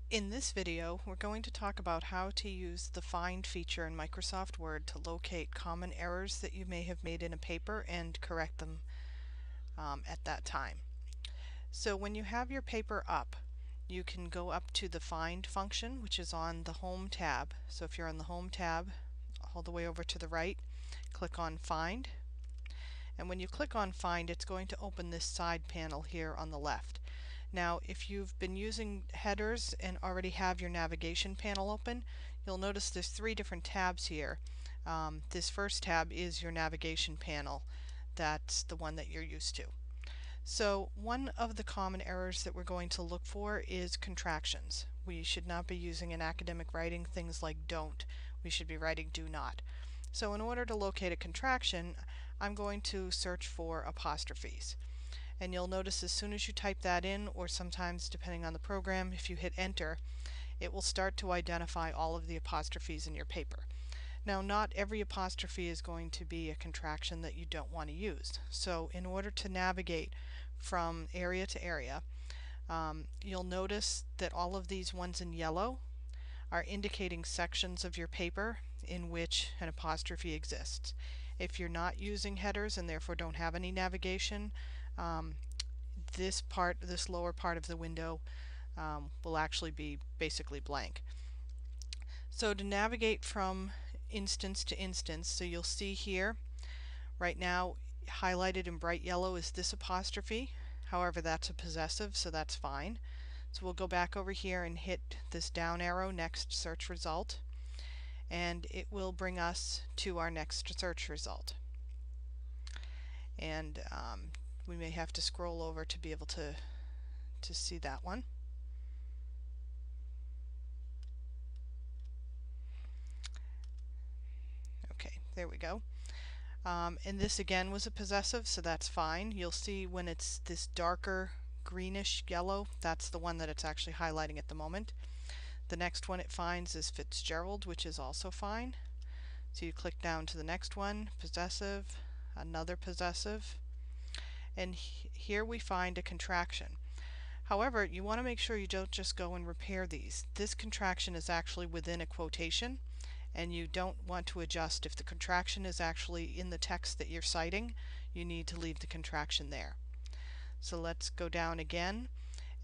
In this video, we're going to talk about how to use the Find feature in Microsoft Word to locate common errors that you may have made in a paper and correct them at that time. So when you have your paper up, you can go up to the Find function, which is on the Home tab. So if you're on the Home tab, all the way over to the right, click on Find. And when you click on Find, it's going to open this side panel here on the left. Now, if you've been using headers and already have your navigation panel open, you'll notice there's three different tabs here. This first tab is your navigation panel. That's the one that you're used to. So one of the common errors that we're going to look for is contractions. We should not be using in academic writing things like don't. We should be writing do not. So in order to locate a contraction, I'm going to search for apostrophes. And you'll notice as soon as you type that in, or sometimes depending on the program, if you hit enter, it will start to identify all of the apostrophes in your paper. Now, not every apostrophe is going to be a contraction that you don't want to use. So in order to navigate from area to area, you'll notice that all of these ones in yellow are indicating sections of your paper in which an apostrophe exists. If you're not using headers and therefore don't have any navigation, this lower part of the window will actually be basically blank. So to navigate from instance to instance, so you'll see here right now highlighted in bright yellow is this apostrophe. However, that's a possessive, so that's fine. So we'll go back over here and hit this down arrow next search result, and it will bring us to our next search result. And we may have to scroll over to be able to see that one. Okay, there we go. And this again was a possessive, so that's fine. You'll see when it's this darker greenish yellow, that's the one that it's actually highlighting at the moment. The next one it finds is Fitzgerald, which is also fine. So you click down to the next one, possessive, another possessive, and here we find a contraction. However, you want to make sure you don't just go and repair these. This contraction is actually within a quotation, and you don't want to adjust. If the contraction is actually in the text that you're citing, you need to leave the contraction there. So let's go down again,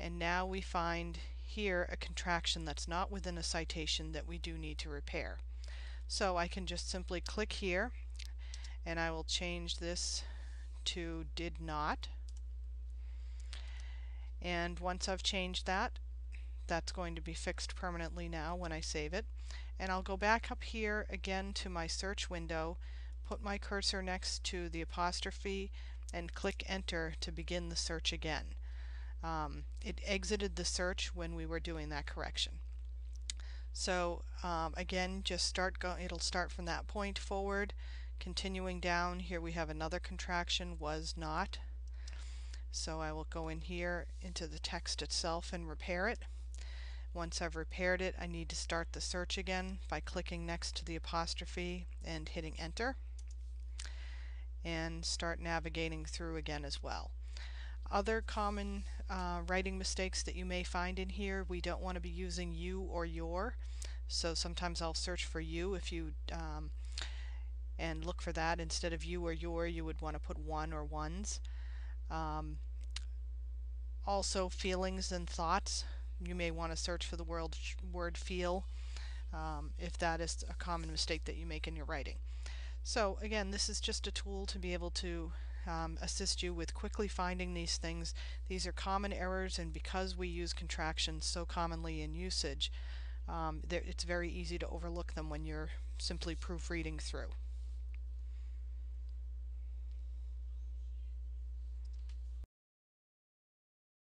and now we find here a contraction that's not within a citation that we do need to repair. So I can just simply click here, and I will change this to did not. And once I've changed that, that's going to be fixed permanently now when I save it. And I'll go back up here again to my search window, put my cursor next to the apostrophe, and click enter to begin the search again. It exited the search when we were doing that correction. So again, just it'll start from that point forward. Continuing down, here we have another contraction, was not. So I will go in here into the text itself and repair it. Once I've repaired it, I need to start the search again by clicking next to the apostrophe and hitting enter, and start navigating through again as well. Other common writing mistakes that you may find in here, we don't want to be using you or your. So sometimes I'll search for you if you and look for that. Instead of you or your, you would want to put one or ones. Also, feelings and thoughts. You may want to search for the word feel if that is a common mistake that you make in your writing. So again, this is just a tool to be able to assist you with quickly finding these things. These are common errors, and because we use contractions so commonly in usage, it's very easy to overlook them when you're simply proofreading through.